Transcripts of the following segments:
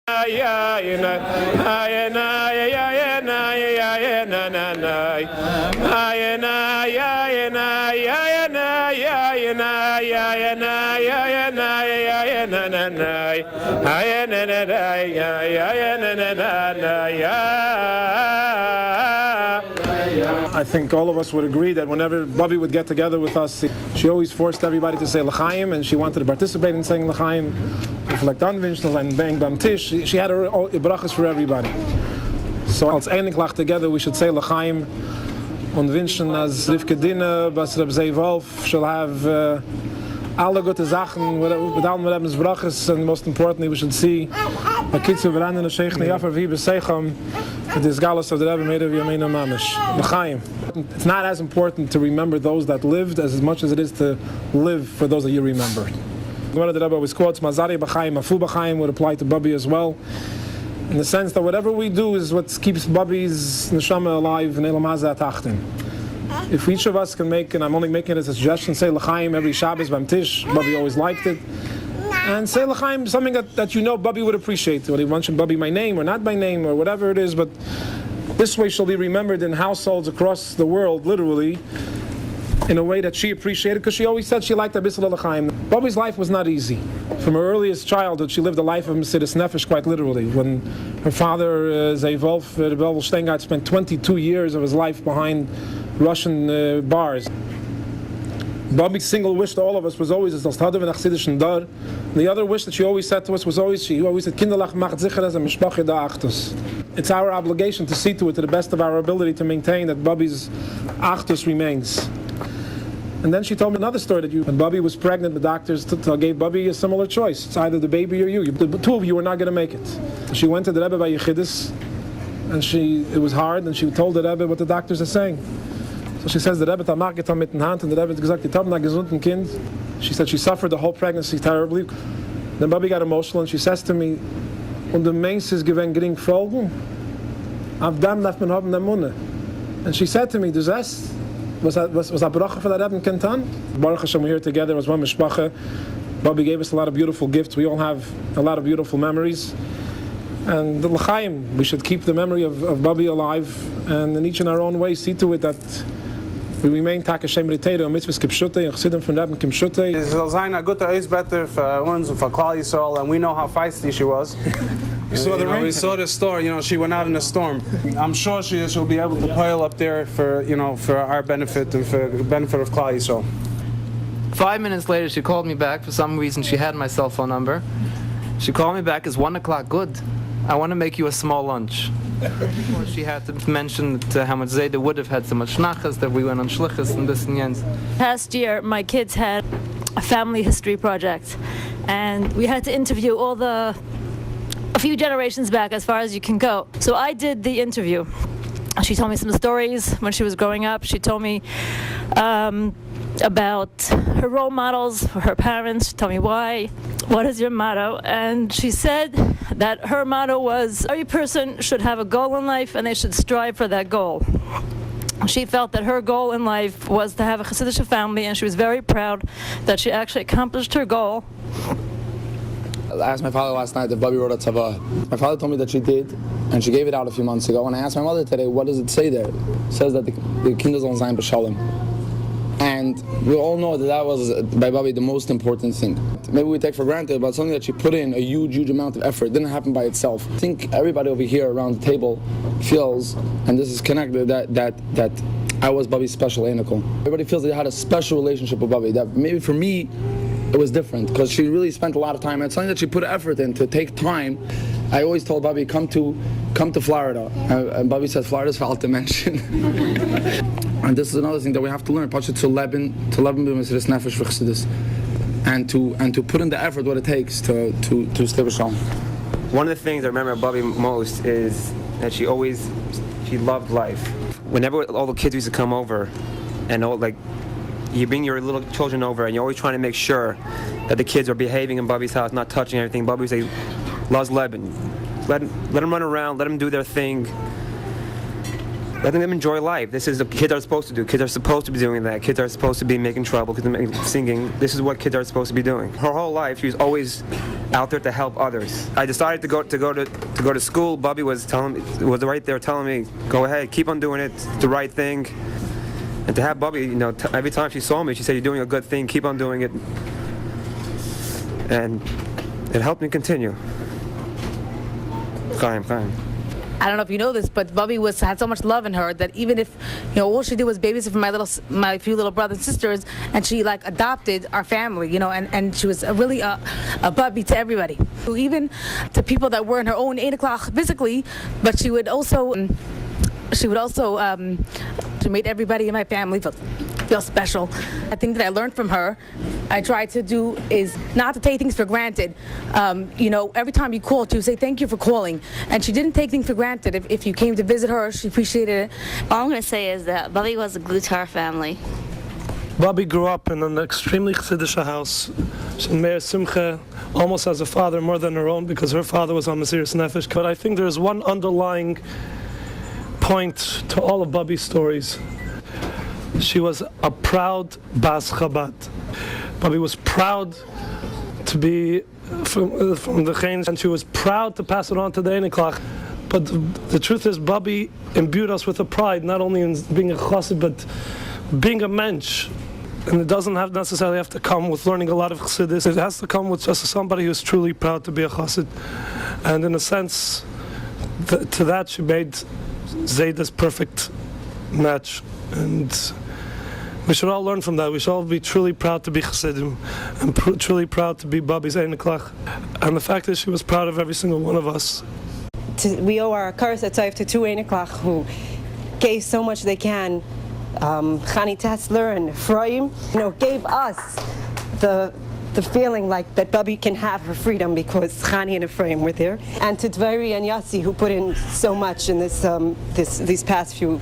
I think all of us would agree that whenever Bubby would get together with us, she always forced everybody to say L'chaim, and she wanted to participate in saying L'chaim. Like Danvinch and Bang Bam Tish, she had her brachas for everybody. So als Einiglich together we should say L'chaim und wünschen as Rivke Dina, Bas Reb Zei Wolf shall have alle gute Sachen with all Rebbe's brachas, and most importantly we should see a kitzu v'ran and a sheikh neyafar v'hi b'seicham this galus of the Rebbe made of Yameinu Mamish. L'chaim. It's not as important to remember those that lived as much as it is to live for those that you remember. One of the Rebbe always quotes, Mazari b'chaim, Afu b'chaim would apply to Bubby as well, in the sense that whatever we do is what keeps Bubby's neshama alive in Elam Hazeh Atachtin. If each of us can make, and I'm only making it as a suggestion, say L'chaim every Shabbos Bam Tish, Bubby always liked it, and say L'chaim, something that you know Bubby would appreciate, whether he mentioned Bubby by name or not by name or whatever it is, but this way she'll be remembered in households across the world, literally, in a way that she appreciated, because she always said she liked Abisal L'chaim. Bubby's life was not easy. From her earliest childhood, she lived a life of Mesidus Nefesh, quite literally. When her father, Zei Wolf, Rebbe Steingart, spent 22 years of his life behind Russian bars. Bubby's single wish to all of us was always the other wish that she always said to us was always, she always said, Kinderlach macht sicher as a mishpache da achtus. It's our obligation to see to it, to the best of our ability, to maintain that Bubby's achtus remains. And then she told me another story that when Bubby was pregnant, the doctors gave Bubby a similar choice. It's either the baby or you. The two of you are not going to make it. She went to the Rebbe by Yechidus, and it was hard, and she told the Rebbe what the doctors are saying. So she says, the Rebbe tamach getam mit den Hand, and the Rebbe gesagt, die haben ein gesunden Kind. She said she suffered the whole pregnancy terribly. Then Bubby got emotional, and she says to me, und the Mens ist gewinn gering folgen, auf dem darf man haben der Munde. And she said to me, du sagst, was a bracha for that Rebbe Kentan? Baruch Hashem, we're here together, it was one mishpacha. Bubby gave us a lot of beautiful gifts. We all have a lot of beautiful memories. And the L'chaim, we should keep the memory of Bubby alive, and in each in our own way see to it that we remain Takashem Ritero, Mitzvahs Kipshute, and Chassidim from Rebbe Kipshute. It's a good better for uns and for Klal Yisrael, and we know how feisty she was. We saw the story. She went out in a storm. I'm sure she'll be able to pile up there for our benefit and for the benefit of Klal Yisrael. 5 minutes later, she called me back. For some reason, she had my cell phone number. She called me back. It's 1 o'clock. Good. I want to make you a small lunch. She had to mention how much Zayda would have had so much nachas, that we went on shlichus and this and yens. Past year, my kids had a family history project, and we had to interview a few generations back as far as you can go. So I did the interview. She told me some stories when she was growing up. She told me about her role models, her parents. She told me why. What is your motto? And she said that her motto was, every person should have a goal in life and they should strive for that goal. She felt that her goal in life was to have a Hasidic family, and she was very proud that she actually accomplished her goal. I asked my father last night if Bubby wrote a tzava. My father told me that she did, and she gave it out a few months ago. And I asked my mother today, what does it say there? It says that the Kinder sollen sein b'shalom. And we all know that was, by Bubby, the most important thing. Maybe we take for granted, but something that she put in a huge amount of effort. It didn't happen by itself. I think everybody over here around the table feels, and this is connected, that I was Bubby's special anicle. Everybody feels that they had a special relationship with Bubby. That maybe for me, it was different, because she really spent a lot of time. And it's something that she put effort in, to take time. I always told Bubby, come to Florida. And Bubby said, Florida's for to mention. And this is another thing that we have to learn, to leben b'mesiras nefesh v'chassidus, and to put in the effort what it takes to stay b'shalom. One of the things I remember Bubby most is that she loved life. Whenever all the kids used to come over, and you bring your little children over, and you're always trying to make sure that the kids are behaving in Bubby's house, not touching everything. Bubby would say, "Loves Leben. Let them run around. Let them do their thing. Let them enjoy life. This is what kids are supposed to do. Kids are supposed to be doing that. Kids are supposed to be making trouble, singing. This is what kids are supposed to be doing." Her whole life, she was always out there to help others. I decided to go to school. Bubby was right there telling me, go ahead, keep on doing it, it's the right thing. And to have Bubby, every time she saw me, she said, you're doing a good thing, keep on doing it. And it helped me continue. Chaim. I don't know if you know this, but Bubby had so much love in her that even if, all she did was babysit for my few little brothers and sisters, and she adopted our family, and she was really a Bubby to everybody, even to people that were in her own 8 o'clock physically, but she made everybody in my family feel special. I think that I learned from her, I try to do is not to take things for granted. Every time you called, she would say thank you for calling, and she didn't take things for granted. If you came to visit her, she appreciated it. All I'm going to say is that Bubby was a glue to our family. Bubby grew up in an extremely Chassidish house. In Meir Simcha, almost as a father more than her own, because her father was on Mesiras Nefesh. But I think there's one underlying point to all of Bubby's stories. She was a proud Bas Chabad. Bubby was proud to be from the Chains, and she was proud to pass it on to the Einiklach. But the truth is, Bubby imbued us with a pride, not only in being a chassid, but being a mensch. And it doesn't necessarily have to come with learning a lot of chassidus. It has to come with just somebody who's truly proud to be a chassid. And in a sense, to that she made Zayda's perfect match. And we should all learn from that. We should all be truly proud to be Chassidim and truly proud to be Bubby's Einiklach. And the fact is, she was proud of every single one of us. We owe our Karas Atayv to two Einiklach who gave so much they can. Chani Tessler and Ephraim, gave us the feeling like that Bubby can have her freedom because Chani and Ephraim were there, and to Dveri and Yassi who put in so much in these past few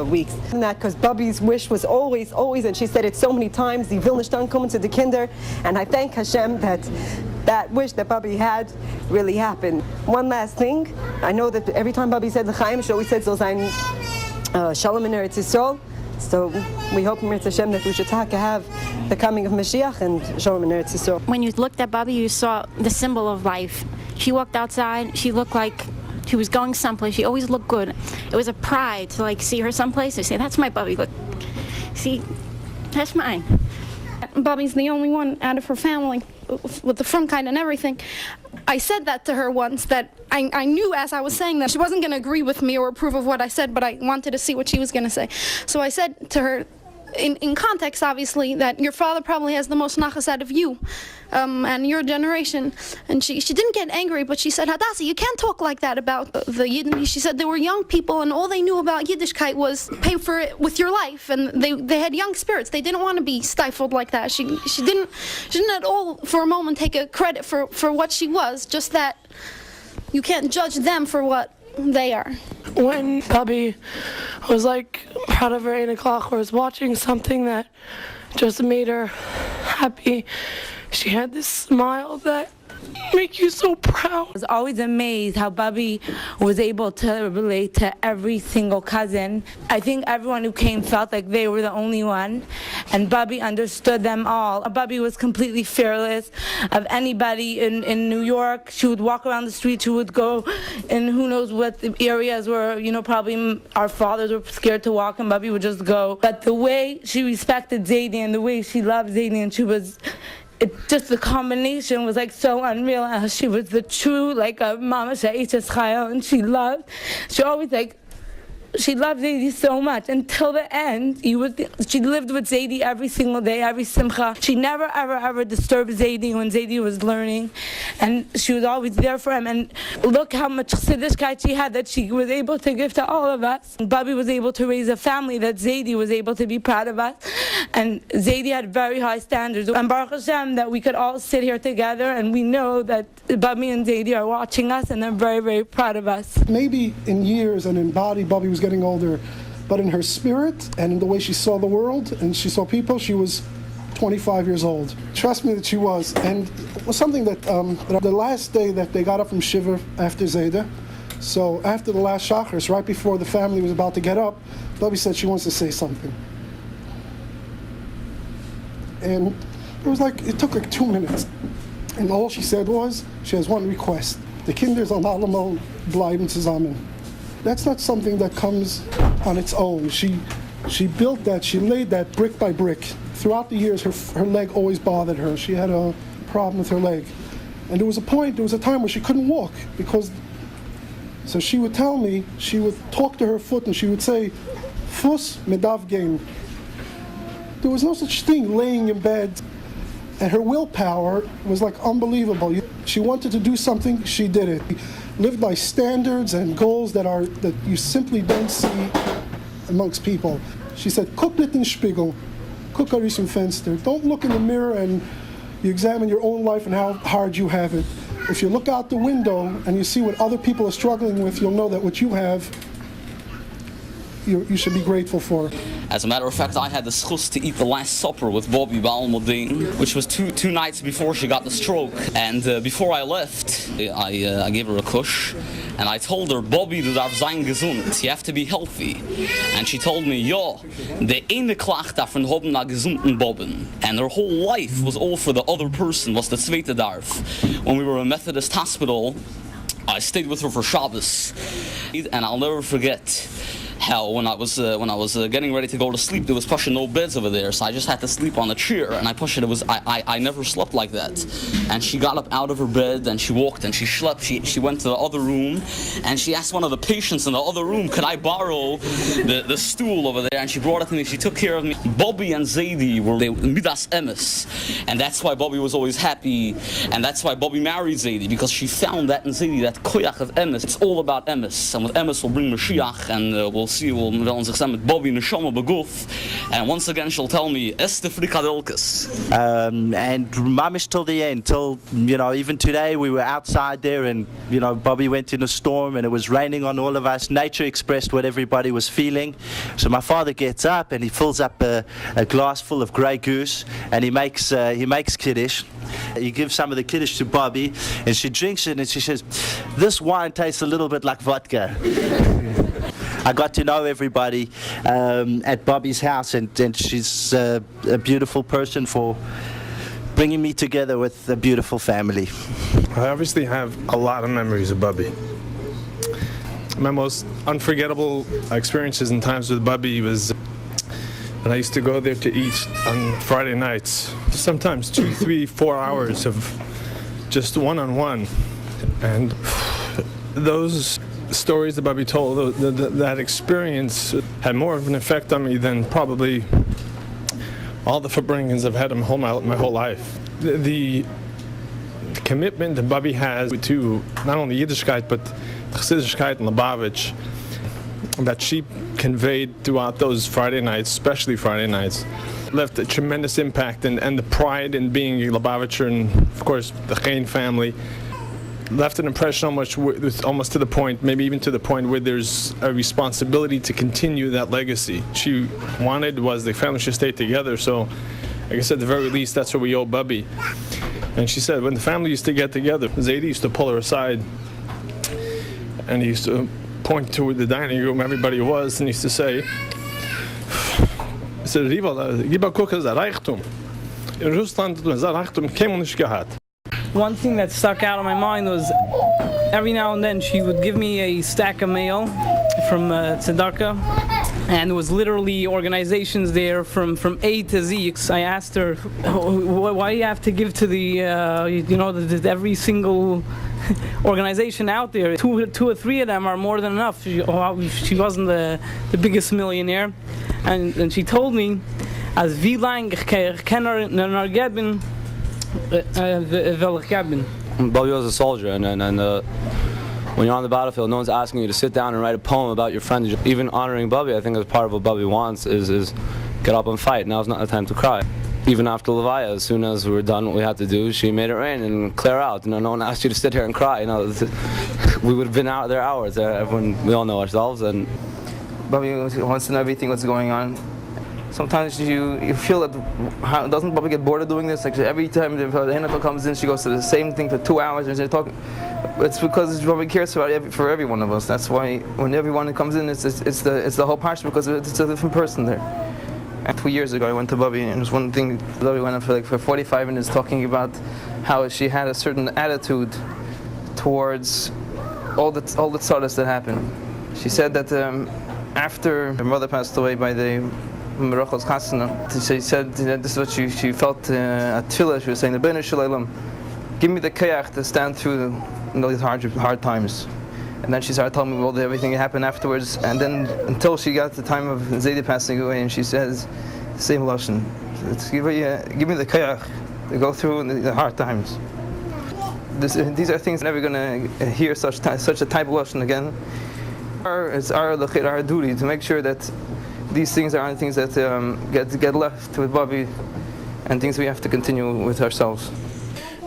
weeks. And that because Bubby's wish was always, and she said it so many times, the will nicht ankommen to the Kinder, and I thank Hashem that wish that Bubby had really happened. One last thing, I know that every time Bubby said L'chaim, she always said Zol Zayin Shalom in Eretz Yisrael. So we hope in Eretz Hashem that we should have the coming of Mashiach and Shalom in Eretz Yisrael. When you looked at Bubby, you saw the symbol of life. She walked outside, she looked like she was going someplace. She always looked good. It was a pride to see her someplace and say, that's my Bubby, look. See, that's mine. Bubby's the only one out of her family with the front kind and everything. I said that to her once, that I knew as I was saying that she wasn't going to agree with me or approve of what I said, but I wanted to see what she was going to say. So I said to her, in context, obviously, that your father probably has the most nachas out of you and your generation. And she didn't get angry, but she said, Hadassah, you can't talk like that about the Yidden. She said they were young people, and all they knew about Yiddishkeit was pay for it with your life. And they had young spirits. They didn't want to be stifled like that. She didn't at all, for a moment, take a credit for what she was, just that you can't judge them for what they are. When Bubby was proud of her 8 o'clock or was watching something that just made her happy, she had this smile that make you so proud. I was always amazed how Bubby was able to relate to every single cousin. I think everyone who came felt like they were the only one, and Bubby understood them all. Bubby was completely fearless of anybody in New York. She would walk around the street, she would go in who knows what areas where, probably our fathers were scared to walk, and Bubby would just go. But the way she respected Zaidi and the way she loved Zaidi, and just the combination was so unreal. She was the true a mama she'eches chayil, and she always she loved Zaidi so much until the end. She lived with Zaidi every single day, every simcha. She never ever disturbed Zaidi when Zaidi was learning, and she was always there for him. And look how much chassidishkeit she had that she was able to give to all of us. And Bubby was able to raise a family that Zaidi was able to be proud of us, and Zaidi had very high standards. And Baruch Hashem that we could all sit here together, and we know that Bubby and Zaidi are watching us, and they're very, very proud of us. Maybe in years and in body, Bubby was getting older, but in her spirit and in the way she saw the world and she saw people, she was 25 years old. Trust me that she was. And it was something that the last day that they got up from Shiva after Zayda, so after the last Shachris, right before the family was about to get up, Bubby said she wants to say something. And it was it took 2 minutes. And all she said was, she has one request. The Kinder sollen allemal bleiben zusammen. That's not something that comes on its own. She built that, she laid that brick by brick. Throughout the years, her leg always bothered her. She had a problem with her leg. And there was a time where she couldn't walk because, so she would tell me, she would talk to her foot and she would say, Fuss medav gehen. There was no such thing laying in bed. And her willpower was like unbelievable. She wanted to do something, she did it. Lived by standards and goals that you simply don't see amongst people. She said, guck nicht in den Spiegel, guck aus dem Fenster. Don't look in the mirror and you examine your own life and how hard you have it. If you look out the window and you see what other people are struggling with, you'll know that what you have, you should be grateful for. As a matter of fact, I had the schus to eat the Last Supper with Bobby Baal Modin, which was two nights before she got the stroke. And before I left, I gave her a kush, and I told her, Bobby, du darfst sein gesund, you have to be healthy. And she told me, ja, de ene klacht davon haben na gesunden Bobben. And her whole life was all for the other person, was the zweite darf. When we were in Methodist Hospital, I stayed with her for Shabbos, and I'll never forget how when I was getting ready to go to sleep, there was pushing no beds over there, so I just had to sleep on a chair, and I pushed it. It was I never slept like that. And she got up out of her bed and she walked and she schlepped. She went to the other room and she asked one of the patients in the other room, could I borrow the stool over there? And she brought it to me. She took care of me. Bobby and Zadie were midas emes, and that's why Bobby was always happy, and that's why Bobby married Zadie, because she found that in Zadie, that koyach of emes. It's all about emes, and with emes will bring Mashiach, and we'll see, we'll zich met Bobby neshama beguf, and once again she'll tell me Esther frikadelkes. And mamish till the end, till even today we were outside there, and Bobby went in a storm and it was raining on all of us. Nature expressed what everybody was feeling. So my father gets up and he fills up a glass full of Grey Goose and he makes kiddush. He gives some of the kiddush to Bobby and she drinks it and she says, "This wine tastes a little bit like vodka." I got to know everybody at Bobby's house, and she's a beautiful person for bringing me together with a beautiful family. I obviously have a lot of memories of Bubby. My most unforgettable experiences and times with Bubby was when I used to go there to eat on Friday nights, sometimes 2, 3, 4 hours of just one-on-one. And those stories that Bubby told, that experience had more of an effect on me than probably all the upbringings I've had my whole life. The commitment that Bubby has to not only Yiddishkeit but Chassidishkeit and Lubavitch that she conveyed throughout those Friday nights, especially Friday nights, left a tremendous impact, and the pride in being a Lubavitcher, and of course the Chain family, left an impression almost to the point, maybe even to the point where there's a responsibility to continue that legacy. She wanted was the family should stay together, so like I said, at the very least, that's what we owe Bubby. And she said when the family used to get together, Zadie used to pull her aside and he used to point toward the dining room everybody was, and he used to say, he said, "Riva Kuka za Reichtum. In Russland za Reichtum kein nicht gehabt." One thing that stuck out in my mind was every now and then she would give me a stack of mail from Tzedakah, and there was literally organizations there from A to Z. I asked her, why do you have to give to the every single organization out there? Two or three of them are more than enough. She wasn't the biggest millionaire, and she told me, as wie lang ich kann geben. Bobby was a soldier, and when you're on the battlefield, no one's asking you to sit down and write a poem about your friend. Even honoring Bobby, I think, as part of what Bobby wants is get up and fight. Now's not the time to cry. Even after Levaya, as soon as we were done what we had to do, she made it rain and clear out. No one asked you to sit here and cry. We would have been out there hours. We all know ourselves. And Bobby wants to know everything what's going on. Sometimes you feel that, doesn't Bobby get bored of doing this? Like every time the NFL comes in, she goes to the same thing for 2 hours and they're talking. It's because Bobby cares for every one of us. That's why when everyone comes in, it's the whole parsha, because it's a different person there. And 2 years ago, I went to Bobby, and it was one thing. Bobby went up for 45 minutes talking about how she had a certain attitude towards all the tzaras that happened. She said that after her mother passed away by the Merachos Chasana, she said that this is what she felt at Tefillah. She was saying, "L'beinu Shalom, give me the kayach to stand through these hard times." And then she started telling me everything that happened afterwards. And then until she got to the time of Zaidi passing away, and she says, same lashon, give me the kayach to go through the hard times. These are things never going to hear such a type of lashon again. It's our duty to make sure that these things aren't things that get left with Bubby, and things we have to continue with ourselves.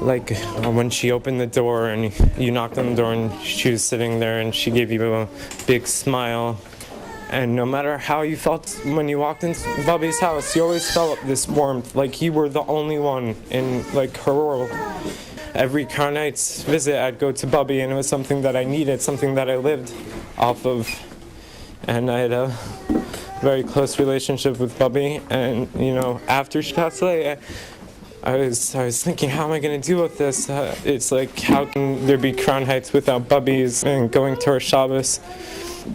Like when she opened the door and you knocked on the door and she was sitting there and she gave you a big smile, and no matter how you felt when you walked into Bubby's house, you always felt this warmth, like you were the only one in like her world. Every Crown Heights visit, I'd go to Bubby, and it was something that I needed, something that I lived off of, and I had a very close relationship with Bubby. And after she passed away, I was thinking, how am I going to deal with this? It's like, how can there be Crown Heights without Bubby's and going to her Shabbos?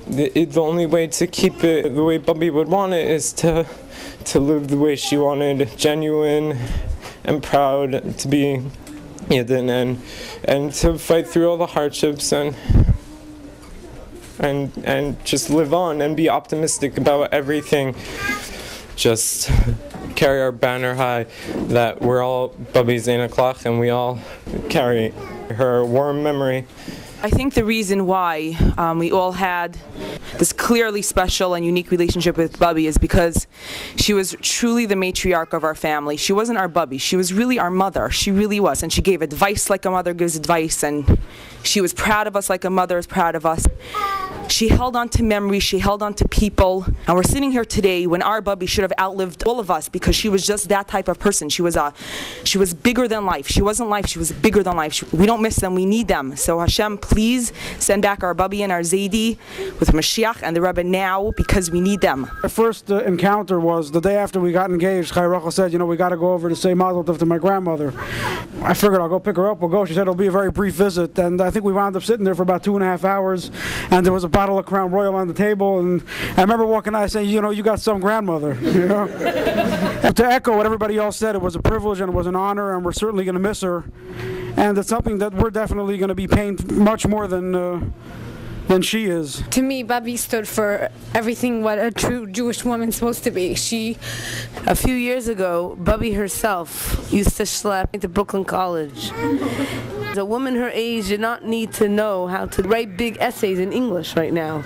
The only way to keep it the way Bubby would want it is to live the way she wanted, genuine and proud, to be Yidden, and to fight through all the hardships and just live on and be optimistic about everything. Just carry our banner high that we're all Bubby Zaina Klach, and we all carry her warm memory. I think the reason why we all had this clearly special and unique relationship with Bubby is because she was truly the matriarch of our family. She wasn't our Bubby, she was really our mother. She really was, and she gave advice like a mother gives advice, and she was proud of us like a mother is proud of us. She held on to memories, she held on to people, and we're sitting here today when our Bubby should have outlived all of us, because she was just that type of person. She was bigger than life. She wasn't life, she was bigger than life. We don't miss them, we need them. So Hashem, please send back our Bubby and our Zaidi with Mashiach and the Rebbe now, because we need them. Our first encounter was the day after we got engaged. Chai Rachel said, we got to go over to say Mazel Tov to my grandmother. I figured I'll go pick her up, we'll go. She said it'll be a very brief visit, and I think we wound up sitting there for about 2.5 hours, and there was a bottle of Crown Royal on the table, and I remember walking out saying, you got some grandmother, And to echo what everybody else said, it was a privilege and it was an honor, and we're certainly going to miss her, and it's something that we're definitely going to be paying much more than she is. To me, Bubby stood for everything what a true Jewish woman's supposed to be. A few years ago, Bubby herself used to schlep into Brooklyn College. A woman her age did not need to know how to write big essays in English right now.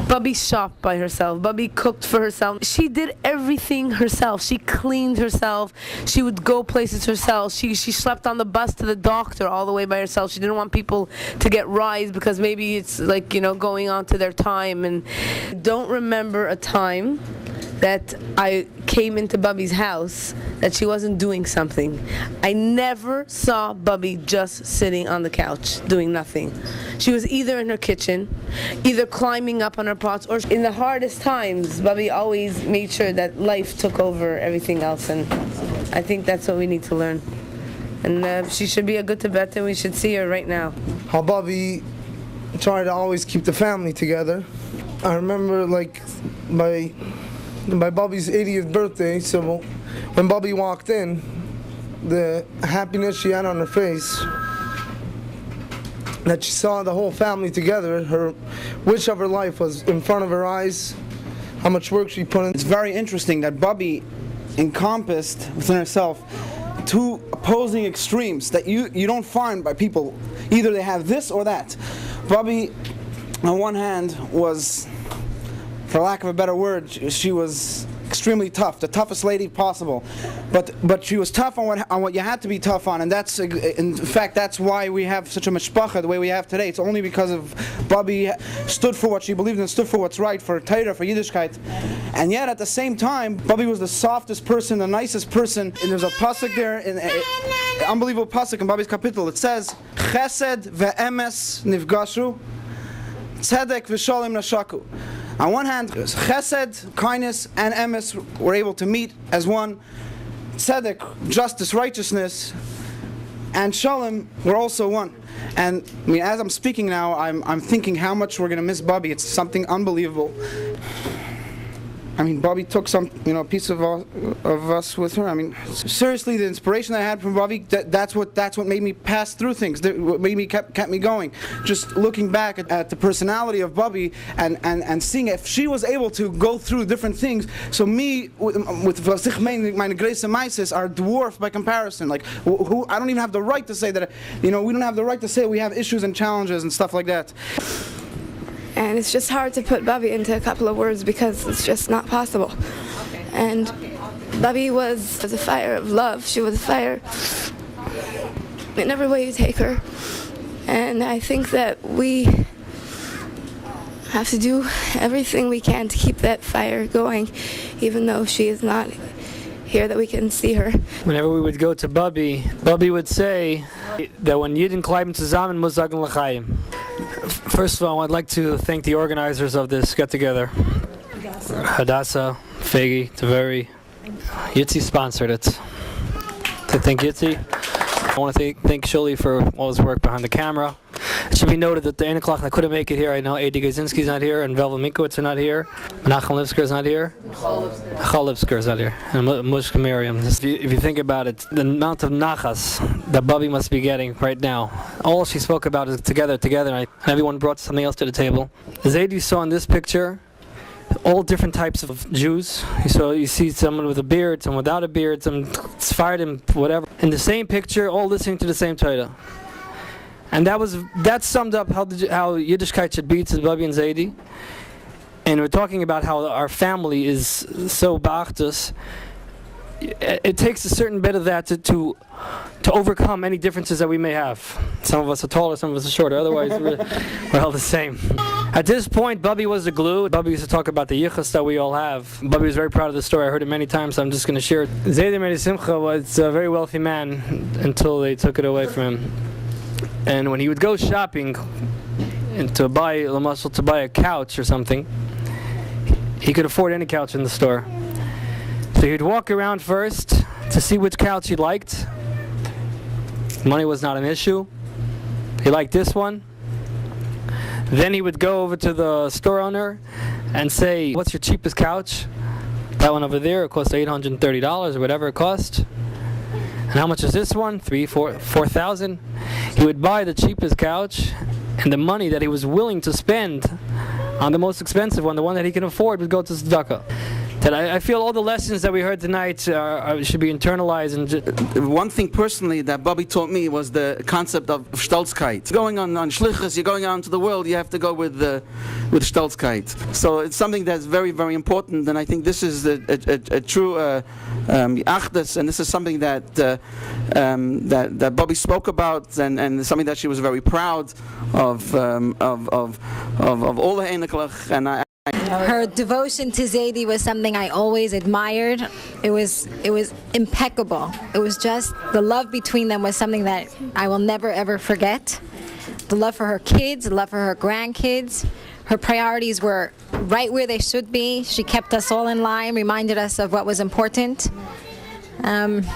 Bubby shopped by herself. Bubby cooked for herself. She did everything herself. She cleaned herself. She would go places herself. She slept on the bus to the doctor all the way by herself. She didn't want people to get rides because maybe it's like, going on to their time. And I don't remember a time that I came into Bubby's house that she wasn't doing something. I never saw Bubby just sitting on the couch doing nothing. She was either in her kitchen, either climbing up on her pots, or in the hardest times, Bubby always made sure that life took over everything else, and I think that's what we need to learn. And she should be a good Tibetan. We should see her right now. How Bubby tried to always keep the family together. I remember by Bubby's 80th birthday, so when Bubby walked in, the happiness she had on her face, that she saw the whole family together, her wish of her life was in front of her eyes, how much work she put in. It's very interesting that Bubby encompassed within herself two opposing extremes that you don't find by people. Either they have this or that. Bubby, on one hand, was, for lack of a better word, she was extremely tough, the toughest lady possible. But she was tough on what you had to be tough on, and that's, in fact, that's why we have such a mishpacha the way we have today. It's only because of Bubby stood for what she believed in, stood for what's right, for Torah, for Yiddishkeit. And yet, at the same time, Bubby was the softest person, the nicest person. And there's a pasuk there, an unbelievable pasuk in Bubby's kapitel. It says, Chesed ve'emes nifgashu, tzedek v'shalom nashaku. On one hand, chesed, kindness, and emes were able to meet as one. Tzedek, justice, righteousness, were able to meet as one. And on the other hand, chesed, kindness, and emes were able to meet as one. And on the other hand, chesed, kindness, and emes were able to meet as one. And on the other hand, chesed, kindness, and emes were able to meet as one. and Shalom were also one. And I mean, as I'm speaking now, I'm thinking how much we're going to miss Bubby. It's something unbelievable. I mean, Bubby took some, piece of us with her. I mean, seriously, the inspiration that I had from Bubby, that's what made me pass through things. What made me kept me going. Just looking back at the personality of Bubby and seeing if she was able to go through different things. So me, with meine Grace and Mises, are dwarfed by comparison. Like, who I don't even have the right to say that. We don't have the right to say we have issues and challenges and stuff like that. And it's just hard to put Bubby into a couple of words because it's just not possible. And Bubby was a fire of love. She was a fire in every way you take her. And I think that we have to do everything we can to keep that fire going, even though she is not here that we can see her. Whenever we would go to Bubby, Bubby would say that when Yidden kleiben zusammen muss sagen l'chaim. First of all, I'd like to thank the organizers of this get-together. Hadassah, Fegi, Taveri. Yitzi sponsored it. To thank Yitzi. I want to thank Shuli for all his work behind the camera. It should be noted that the 8 o'clock I couldn't make it here. I know Adi Gazinski's not here, and Velva Minkowitz are not here. Menachem Lipsker's not here. Chal Lipsker's not here. And Mushka Miriam. If you think about it, the amount of nachas that Bubby must be getting right now, all she spoke about is together, and everyone brought something else to the table. As Adi saw in this picture, all different types of Jews. So you see someone with a beard, someone without a beard, some Sephardim, whatever. In the same picture, all listening to the same Torah. And that summed up how Yiddishkeit should be to Bubby and Zaidi. And we're talking about how our family is so ba'achtus. It takes a certain bit of that to overcome any differences that we may have. Some of us are taller, some of us are shorter. Otherwise, we're all the same. At this point, Bubby was the glue. Bubby used to talk about the yichus that we all have. Bubby was very proud of the story. I heard it many times, so I'm just going to share it. Zaidi Medi Simcha was a very wealthy man until they took it away from him. And when he would go shopping and to buy a couch or something, he could afford any couch in the store. So he'd walk around first to see which couch he liked. Money was not an issue. He liked this one. Then he would go over to the store owner and say, "What's your cheapest couch?" That one over there, it cost $830 or whatever it cost. And how much is this one? $4,000. He would buy the cheapest couch, and the money that he was willing to spend on the most expensive one, the one that he can afford, would go to tzedakah. That I feel all the lessons that we heard tonight should be internalized. And one thing personally that Bubby taught me was the concept of Stolzkeit. Going on shlichus, you're going out into the world, you have to go with Stolzkeit. So it's something that's very, very important, and I think this is a true achdus, and this is something that Bubby spoke about, and something that she was very proud of all the Einiklach, and her devotion to Zaidi was something I always admired. It was impeccable. It was just, the love between them was something that I will never ever forget. The love for her kids, the love for her grandkids. Her priorities were right where they should be. She kept us all in line, reminded us of what was important. And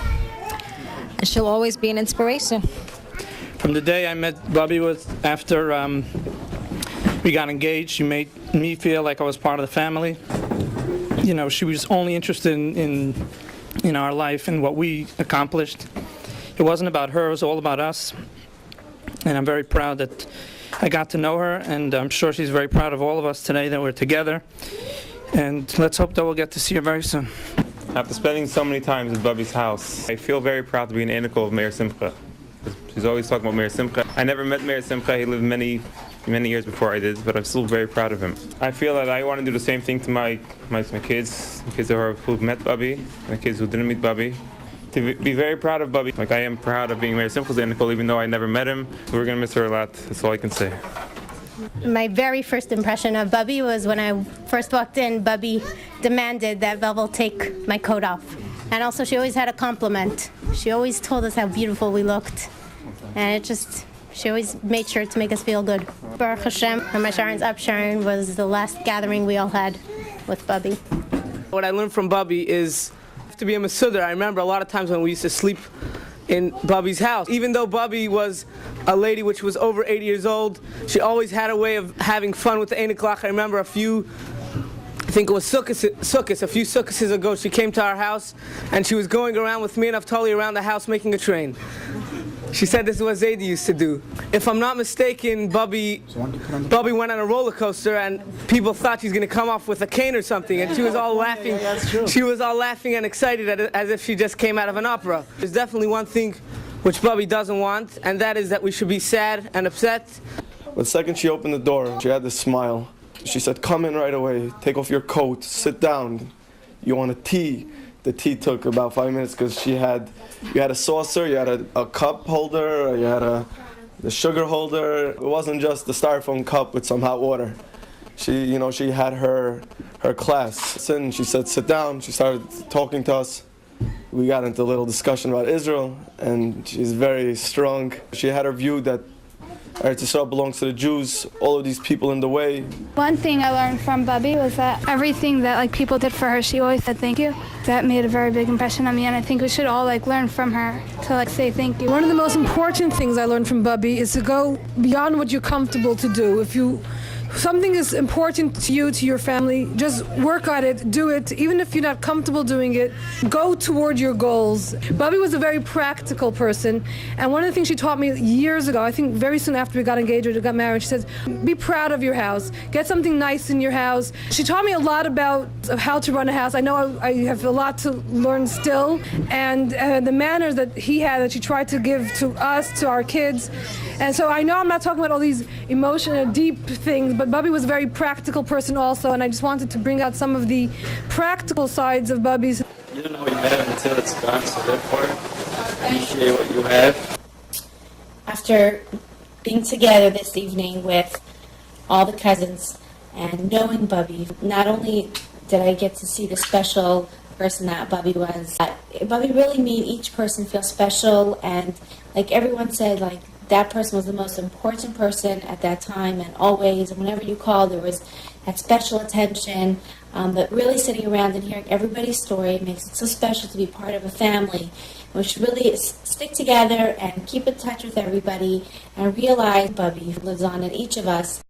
she'll always be an inspiration. From the day I met Bubby after we got engaged, she made me feel like I was part of the family. She was only interested in our life and what we accomplished. It wasn't about her, it was all about us. And I'm very proud that I got to know her, and I'm sure she's very proud of all of us today that we're together. And let's hope that we'll get to see her very soon. After spending so many times at Bubby's house, I feel very proud to be an Einikel of Meir Simcha. She's always talking about Meir Simcha. I never met Meir Simcha. He lived many years before I did, but I'm still very proud of him. I feel that I want to do the same thing to my kids who met Bubby, my kids who didn't meet Bubby. To be very proud of Bubby. Like I am proud of being Meir Simcha's Einikel, even though I never met him. We're going to miss her a lot. That's all I can say. My very first impression of Bubby was when I first walked in, Bubby demanded that Velvel take my coat off. And also she always had a compliment. She always told us how beautiful we looked. And she always made sure to make us feel good. Baruch Hashem, and my Sharon's Upsharon was the last gathering we all had with Bubby. What I learned from Bubby is to be a Masuder. I remember a lot of times when we used to sleep in Bubby's house. Even though Bubby was a lady which was over 80 years old, she always had a way of having fun with the 8 o'clock. I remember I think it was Sukkot, a few Sukkot ago, she came to our house and she was going around with me and Naftali around the house making a train. She said this is what Zaidi used to do. If I'm not mistaken, Bubby went on a roller coaster and people thought she's going to come off with a cane or something, and she was all laughing. Yeah, that's true. She was all laughing and excited as if she just came out of an opera. There's definitely one thing which Bubby doesn't want, and that is that we should be sad and upset. The second she opened the door, she had this smile. She said, "Come in right away, take off your coat, sit down. You want a tea?" The tea took about 5 minutes because you had a saucer, you had a cup holder, you had the sugar holder. It wasn't just the styrofoam cup with some hot water. She had her class. And she said, "Sit down." She started talking to us. We got into a little discussion about Israel, and she's very strong. She had her view that Eretz Yisrael belongs to the Jews, all of these people in the way. One thing I learned from Bubby was that everything that people did for her, she always said thank you. That made a very big impression on me, and I think we should all learn from her to say thank you. One of the most important things I learned from Bubby is to go beyond what you're comfortable to do. If something is important to you, to your family, just work at it, do it. Even if you're not comfortable doing it, go toward your goals. Bubby was a very practical person, and one of the things she taught me years ago, I think very soon after we got engaged or got married, she says, be proud of your house. Get something nice in your house. She taught me a lot about how to run a house. I know I have a lot to learn still, and the manners that he had that she tried to give to us, to our kids. And so I know I'm not talking about all these emotional, deep things, but Bubby was a very practical person also, and I just wanted to bring out some of the practical sides of Bubby's. You don't know what you have until it's gone, so therefore appreciate what you have. After being together this evening with all the cousins and knowing Bubby, not only did I get to see the special person that Bubby was, Bubby really made each person feel special, and like everyone said, that person was the most important person at that time, and always, whenever you called, there was that special attention. But really sitting around and hearing everybody's story makes it so special to be part of a family. We should really stick together and keep in touch with everybody and realize Bubby lives on in each of us.